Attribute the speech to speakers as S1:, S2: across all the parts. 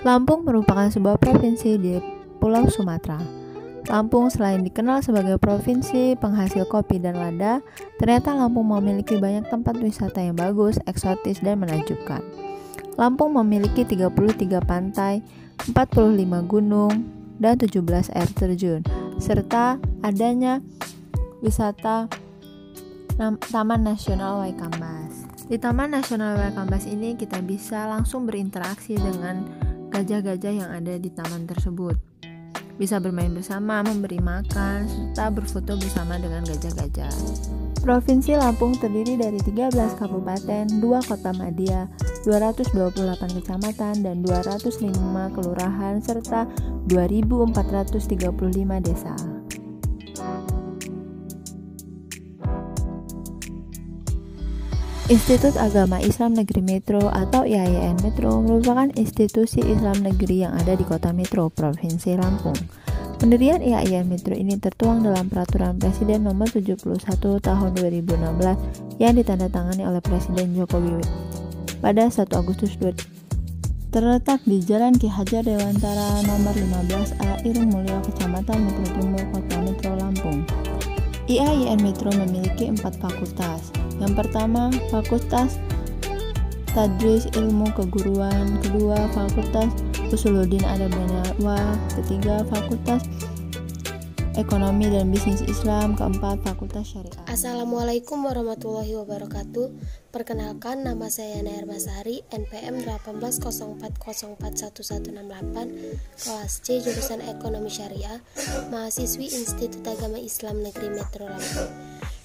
S1: Lampung merupakan sebuah provinsi di Pulau Sumatera. Lampung selain dikenal sebagai provinsi penghasil kopi dan lada, ternyata Lampung memiliki banyak tempat wisata yang bagus, eksotis, dan menakjubkan. Lampung memiliki 33 pantai, 45 gunung, dan 17 air terjun, serta adanya wisata Taman Nasional Waikambas. Di Taman Nasional Waikambas ini kita bisa langsung berinteraksi dengan gajah-gajah yang ada di taman tersebut. Bisa bermain bersama, memberi makan, serta berfoto bersama dengan gajah-gajah. Provinsi Lampung terdiri dari 13 kabupaten, 2 kota madya, 228 kecamatan, dan 205 kelurahan, serta 2.435 desa. Institut Agama Islam Negeri Metro atau IAIN Metro merupakan institusi Islam negeri yang ada di Kota Metro, Provinsi Lampung. Pendirian IAIN Metro ini tertuang dalam Peraturan Presiden Nomor 71 Tahun 2016 yang ditandatangani oleh Presiden Jokowi pada 1 Agustus 2000. Terletak di Jalan Ki Hajar Dewantara Nomor 15A Irung Mulyo, Kecamatan Metro Timur, Kota Metro Lampung. IAIN Metro memiliki 4 fakultas. Yang pertama, Fakultas Tadris Ilmu Keguruan, kedua Fakultas Usuluddin Adab dan Nahwa, ketiga Fakultas Ekonomi dan Bisnis Islam, keempat Fakultas Syariah.
S2: Assalamualaikum warahmatullahi wabarakatuh. Perkenalkan, nama saya Yana Hermasari, NPM 1804041168, kelas C jurusan Ekonomi Syariah, mahasiswi Institut Agama Islam Negeri Metro Lampung.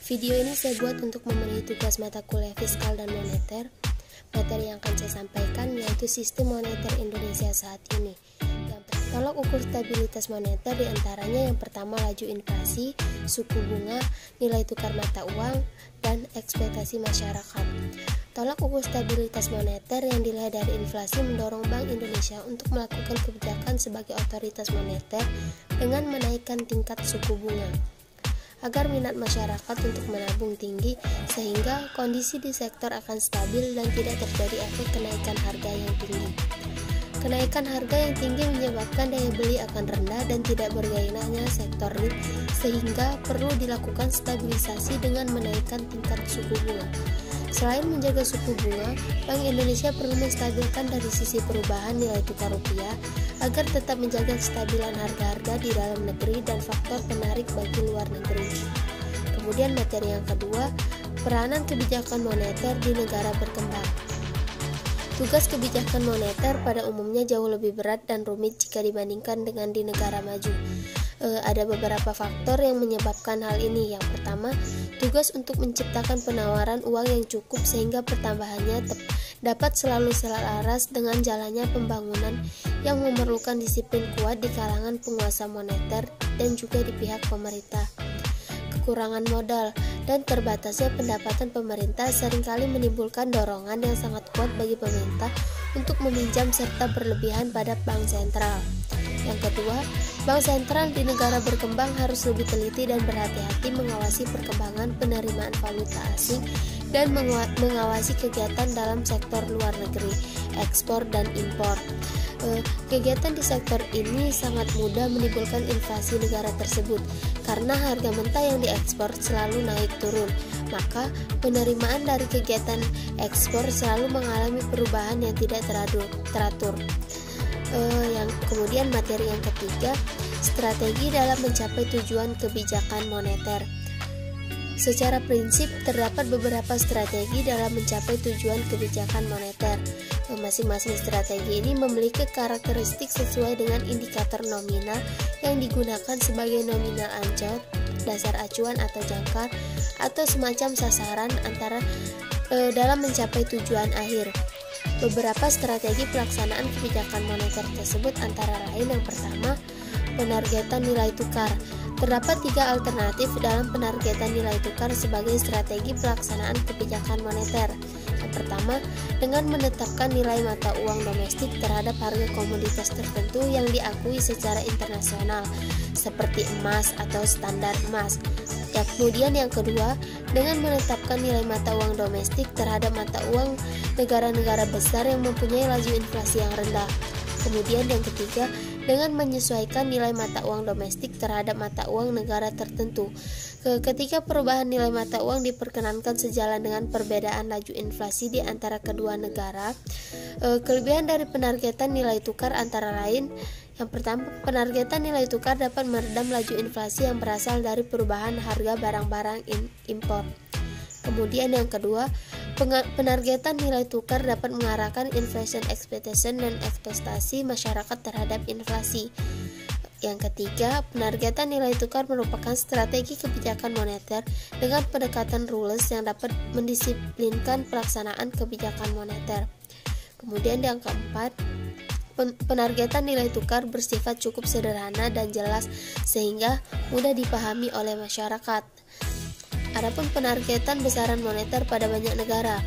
S2: Video ini saya buat untuk memenuhi tugas mata kuliah fiskal dan moneter. Materi yang akan saya sampaikan yaitu sistem moneter Indonesia saat ini. Tolak ukur stabilitas moneter diantaranya yang pertama laju inflasi, suku bunga, nilai tukar mata uang, dan ekspektasi masyarakat. Tolak ukur stabilitas moneter yang dilihat dari inflasi mendorong Bank Indonesia untuk melakukan kebijakan sebagai otoritas moneter dengan menaikkan tingkat suku bunga agar minat masyarakat untuk menabung tinggi sehingga kondisi di sektor akan stabil dan tidak terjadi efek kenaikan harga yang tinggi. Kenaikan harga yang tinggi menyebabkan daya beli akan rendah dan tidak bergairahnya sektor real sehingga perlu dilakukan stabilisasi dengan menaikkan tingkat suku bunga. Selain menjaga suku bunga, Bank Indonesia perlu menstabilkan dari sisi perubahan nilai tukar rupiah agar tetap menjaga kestabilan harga-harga di dalam negeri dan faktor penarik bagi luar negeri. Kemudian materi yang kedua, peranan kebijakan moneter di negara berkembang. Tugas kebijakan moneter pada umumnya jauh lebih berat dan rumit jika dibandingkan dengan di negara maju. Ada beberapa faktor yang menyebabkan hal ini. Yang pertama, tugas untuk menciptakan penawaran uang yang cukup sehingga pertambahannya dapat selalu selaras dengan jalannya pembangunan yang memerlukan disiplin kuat di kalangan penguasa moneter dan juga di pihak pemerintah. Kekurangan modal dan terbatasnya pendapatan pemerintah seringkali menimbulkan dorongan yang sangat kuat bagi pemerintah untuk meminjam serta berlebihan pada bank sentral. Yang kedua, bank sentral di negara berkembang harus lebih teliti dan berhati-hati mengawasi perkembangan penerimaan valuta asing dan mengawasi kegiatan dalam sektor luar negeri, ekspor dan impor. Kegiatan di sektor ini sangat mudah menimbulkan inflasi negara tersebut karena harga mentah yang diekspor selalu naik turun, maka penerimaan dari kegiatan ekspor selalu mengalami perubahan yang tidak teratur. Kemudian materi yang ketiga, strategi dalam mencapai tujuan kebijakan moneter. Secara prinsip terdapat beberapa strategi dalam mencapai tujuan kebijakan moneter. Masing-masing strategi ini memiliki karakteristik sesuai dengan indikator nominal yang digunakan sebagai nominal ancor, dasar acuan atau jangkar, atau semacam sasaran dalam mencapai tujuan akhir. Beberapa strategi pelaksanaan kebijakan moneter tersebut antara lain yang pertama, penargetan nilai tukar. Terdapat 3 alternatif dalam penargetan nilai tukar sebagai strategi pelaksanaan kebijakan moneter. Yang pertama, dengan menetapkan nilai mata uang domestik terhadap harga komoditas tertentu yang diakui secara internasional, seperti emas atau standar emas. Kemudian yang kedua, dengan menetapkan nilai mata uang domestik terhadap mata uang negara-negara besar yang mempunyai laju inflasi yang rendah. Kemudian yang ketiga, dengan menyesuaikan nilai mata uang domestik terhadap mata uang negara tertentu. Ketika perubahan nilai mata uang diperkenankan sejalan dengan perbedaan laju inflasi di antara kedua negara, kelebihan dari penargetan nilai tukar antara lain: yang pertama, penargetan nilai tukar dapat meredam laju inflasi yang berasal dari perubahan harga barang-barang impor. Kemudian yang kedua, penargetan nilai tukar dapat mengarahkan inflation expectation dan ekspektasi masyarakat terhadap inflasi. Yang ketiga, penargetan nilai tukar merupakan strategi kebijakan moneter dengan pendekatan rules yang dapat mendisiplinkan pelaksanaan kebijakan moneter. Kemudian yang keempat, penargetan nilai tukar bersifat cukup sederhana dan jelas sehingga mudah dipahami oleh masyarakat. Adapun penargetan besaran moneter pada banyak negara,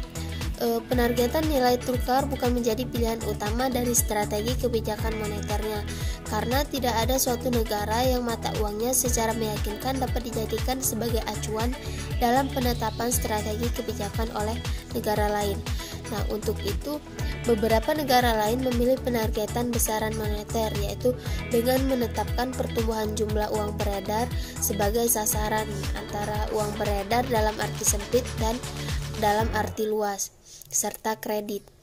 S2: penargetan nilai tukar bukan menjadi pilihan utama dari strategi kebijakan moneternya, karena tidak ada suatu negara yang mata uangnya secara meyakinkan dapat dijadikan sebagai acuan dalam penetapan strategi kebijakan oleh negara lain. Nah, untuk itu beberapa negara lain memilih penargetan besaran moneter, yaitu dengan menetapkan pertumbuhan jumlah uang beredar sebagai sasaran, antara uang beredar dalam arti sempit dan dalam arti luas, serta kredit.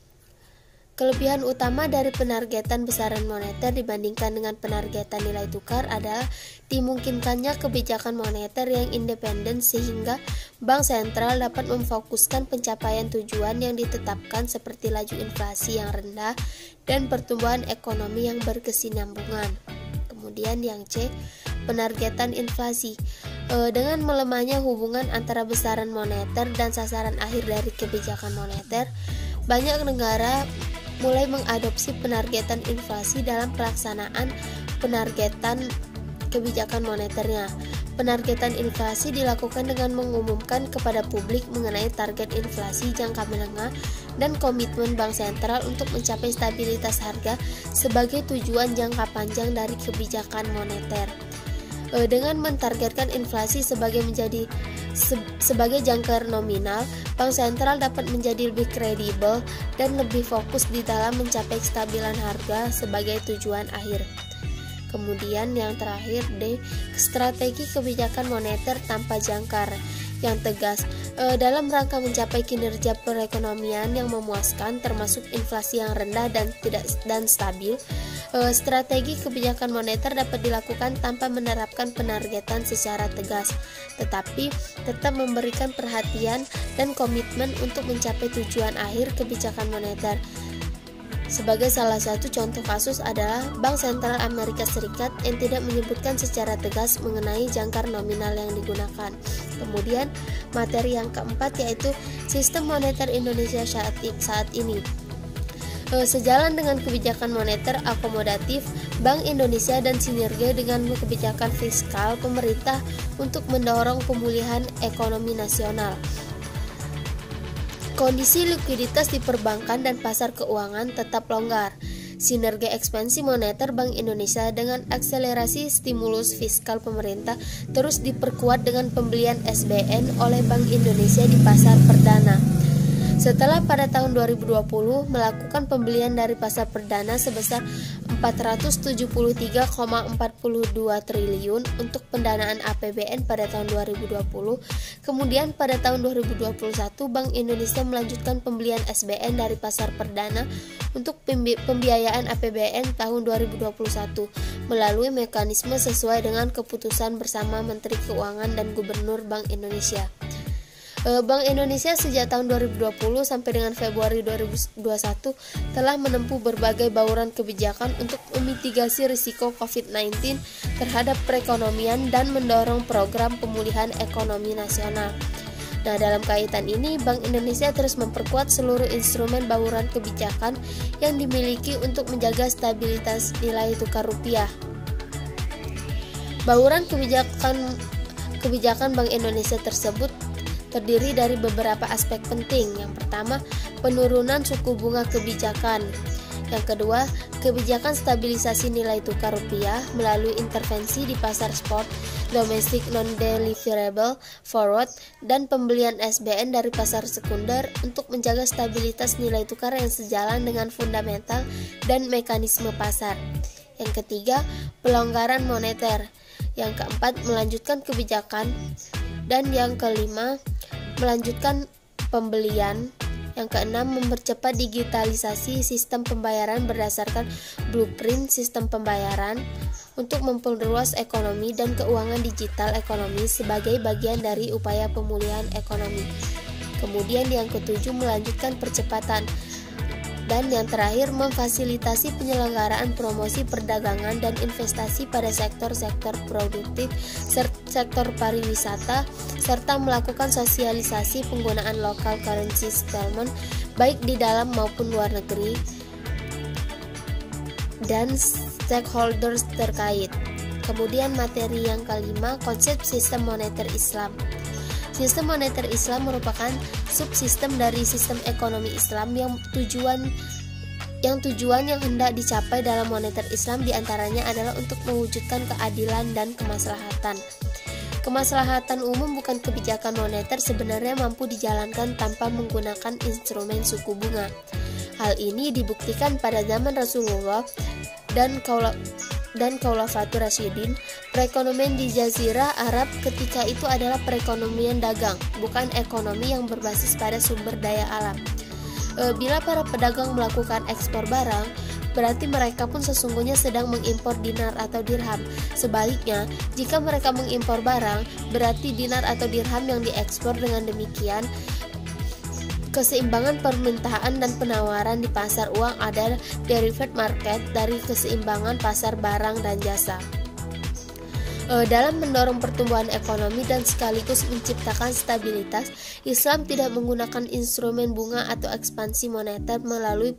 S2: Kelebihan utama dari penargetan besaran moneter dibandingkan dengan penargetan nilai tukar adalah dimungkinkannya kebijakan moneter yang independen sehingga bank sentral dapat memfokuskan pencapaian tujuan yang ditetapkan seperti laju inflasi yang rendah dan pertumbuhan ekonomi yang berkesinambungan. Kemudian yang C, penargetan inflasi. Dengan melemahnya hubungan antara besaran moneter dan sasaran akhir dari kebijakan moneter, banyak negara mulai mengadopsi penargetan inflasi dalam pelaksanaan penargetan kebijakan moneternya. Penargetan inflasi dilakukan dengan mengumumkan kepada publik mengenai target inflasi jangka menengah dan komitmen bank sentral untuk mencapai stabilitas harga sebagai tujuan jangka panjang dari kebijakan moneter. Dengan mentargetkan inflasi sebagai jangkar nominal, bank sentral dapat menjadi lebih kredibel dan lebih fokus di dalam mencapai kestabilan harga sebagai tujuan akhir. Kemudian yang terakhir D, strategi kebijakan moneter tanpa jangkar yang tegas dalam rangka mencapai kinerja perekonomian yang memuaskan, termasuk inflasi yang rendah dan stabil. Strategi kebijakan moneter dapat dilakukan tanpa menerapkan penargetan secara tegas, tetapi tetap memberikan perhatian dan komitmen untuk mencapai tujuan akhir kebijakan moneter. Sebagai salah satu contoh kasus adalah Bank Sentral Amerika Serikat yang tidak menyebutkan secara tegas mengenai jangkar nominal yang digunakan. Kemudian materi yang keempat yaitu sistem moneter Indonesia saat ini. Sejalan dengan kebijakan moneter akomodatif Bank Indonesia dan sinergi dengan kebijakan fiskal pemerintah untuk mendorong pemulihan ekonomi nasional. Kondisi likuiditas di perbankan dan pasar keuangan tetap longgar. Sinergi ekspansi moneter Bank Indonesia dengan akselerasi stimulus fiskal pemerintah terus diperkuat dengan pembelian SBN oleh Bank Indonesia di pasar perdana. Setelah pada tahun 2020 melakukan pembelian dari pasar perdana sebesar 473,42 triliun untuk pendanaan APBN pada tahun 2020, kemudian pada tahun 2021 Bank Indonesia melanjutkan pembelian SBN dari pasar perdana untuk pembiayaan APBN tahun 2021 melalui mekanisme sesuai dengan keputusan bersama Menteri Keuangan dan Gubernur Bank Indonesia. Bank Indonesia sejak tahun 2020 sampai dengan Februari 2021 telah menempuh berbagai bauran kebijakan untuk memitigasi risiko COVID-19 terhadap perekonomian dan mendorong program pemulihan ekonomi nasional. Nah, dalam kaitan ini, Bank Indonesia terus memperkuat seluruh instrumen bauran kebijakan yang dimiliki untuk menjaga stabilitas nilai tukar rupiah. Bauran kebijakan Bank Indonesia tersebut terdiri dari beberapa aspek penting. Yang pertama, penurunan suku bunga kebijakan. Yang kedua, kebijakan stabilisasi nilai tukar rupiah melalui intervensi di pasar spot, domestic non-deliverable forward, dan pembelian SBN dari pasar sekunder untuk menjaga stabilitas nilai tukar yang sejalan dengan fundamental dan mekanisme pasar. Yang ketiga, pelonggaran moneter. Yang keempat, melanjutkan kebijakan. Dan yang kelima, melanjutkan pembelian. Yang keenam, mempercepat digitalisasi sistem pembayaran berdasarkan blueprint sistem pembayaran untuk memperluas ekonomi dan keuangan digital ekonomi sebagai bagian dari upaya pemulihan ekonomi. Kemudian yang ketujuh, melanjutkan percepatan. Dan yang terakhir, memfasilitasi penyelenggaraan promosi perdagangan dan investasi pada sektor-sektor produktif, sektor pariwisata, serta melakukan sosialisasi penggunaan local currency settlement baik di dalam maupun luar negeri dan stakeholders terkait. Kemudian materi yang kelima, konsep sistem moneter Islam. Sistem moneter Islam merupakan subsistem dari sistem ekonomi Islam yang tujuan yang hendak dicapai dalam moneter Islam diantaranya adalah untuk mewujudkan keadilan dan kemaslahatan. Kemaslahatan umum bukan kebijakan moneter sebenarnya mampu dijalankan tanpa menggunakan instrumen suku bunga. Hal ini dibuktikan pada zaman Rasulullah dan Khulafatur Rasyidin. Perekonomian di Jazirah Arab ketika itu adalah perekonomian dagang, bukan ekonomi yang berbasis pada sumber daya alam. Bila para pedagang melakukan ekspor barang, berarti mereka pun sesungguhnya sedang mengimpor dinar atau dirham. Sebaliknya, jika mereka mengimpor barang, berarti dinar atau dirham yang diekspor. Dengan demikian, keseimbangan permintaan dan penawaran di pasar uang adalah derivative market dari keseimbangan pasar barang dan jasa. Dalam mendorong pertumbuhan ekonomi dan sekaligus menciptakan stabilitas, Islam tidak menggunakan instrumen bunga atau ekspansi moneter melalui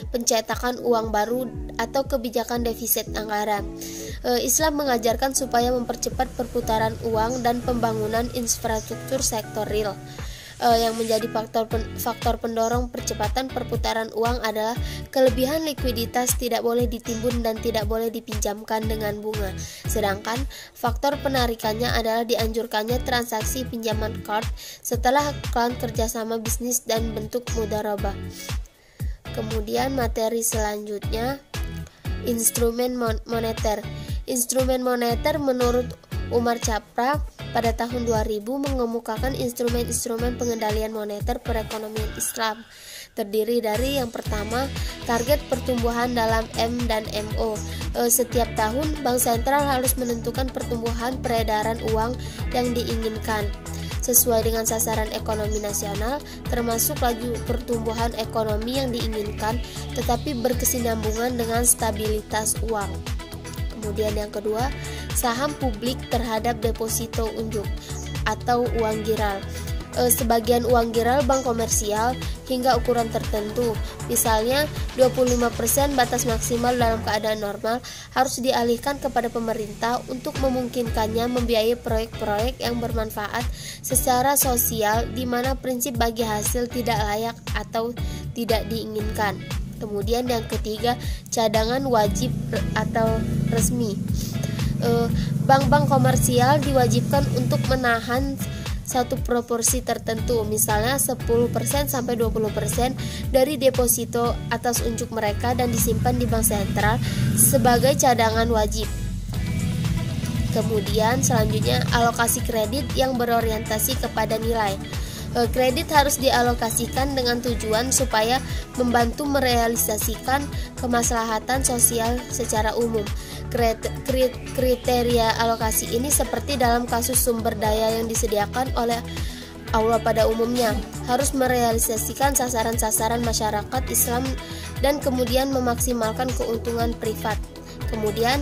S2: pencetakan uang baru atau kebijakan defisit anggaran. Islam mengajarkan supaya mempercepat perputaran uang dan pembangunan infrastruktur sektor real. Yang menjadi faktor pendorong percepatan perputaran uang adalah kelebihan likuiditas tidak boleh ditimbun dan tidak boleh dipinjamkan dengan bunga. Sedangkan faktor penarikannya adalah dianjurkannya transaksi pinjaman card setelah akad kerjasama bisnis dan bentuk mudharabah. Kemudian materi selanjutnya, instrumen moneter. Instrumen moneter menurut Umar Chapra pada tahun 2000 mengemukakan instrumen-instrumen pengendalian moneter perekonomian Islam. Terdiri dari yang pertama, target pertumbuhan dalam M dan MO. Setiap tahun, Bank Sentral harus menentukan pertumbuhan peredaran uang yang diinginkan sesuai dengan sasaran ekonomi nasional, termasuk laju pertumbuhan ekonomi yang diinginkan, tetapi berkesinambungan dengan stabilitas uang. Kemudian yang kedua, saham publik terhadap deposito unjuk atau uang giral. Sebagian uang giral bank komersial hingga ukuran tertentu, misalnya 25% batas maksimal dalam keadaan normal, harus dialihkan kepada pemerintah untuk memungkinkannya membiayai proyek-proyek yang bermanfaat secara sosial di mana prinsip bagi hasil tidak layak atau tidak diinginkan. Kemudian yang ketiga, cadangan wajib atau resmi. Bank-bank komersial diwajibkan untuk menahan satu proporsi tertentu, misalnya 10% sampai 20% dari deposito atas unjuk mereka dan disimpan di bank sentral sebagai cadangan wajib. Kemudian selanjutnya, alokasi kredit yang berorientasi kepada nilai. Kredit harus dialokasikan dengan tujuan supaya membantu merealisasikan kemaslahatan sosial secara umum. Kriteria alokasi ini seperti dalam kasus sumber daya yang disediakan oleh Allah pada umumnya, harus merealisasikan sasaran-sasaran masyarakat Islam dan kemudian memaksimalkan keuntungan privat. Kemudian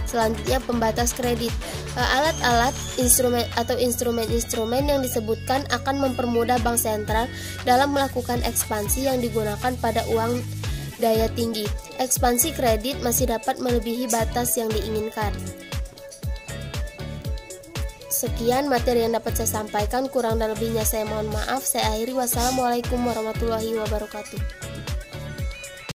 S2: selanjutnya, pembatas kredit. Alat-alat instrumen-instrumen yang disebutkan akan mempermudah bank sentral dalam melakukan ekspansi yang digunakan pada uang daya tinggi. Ekspansi kredit masih dapat melebihi batas yang diinginkan. Sekian materi yang dapat saya sampaikan, kurang dan lebihnya saya mohon maaf. Saya akhiri, wassalamualaikum warahmatullahi wabarakatuh.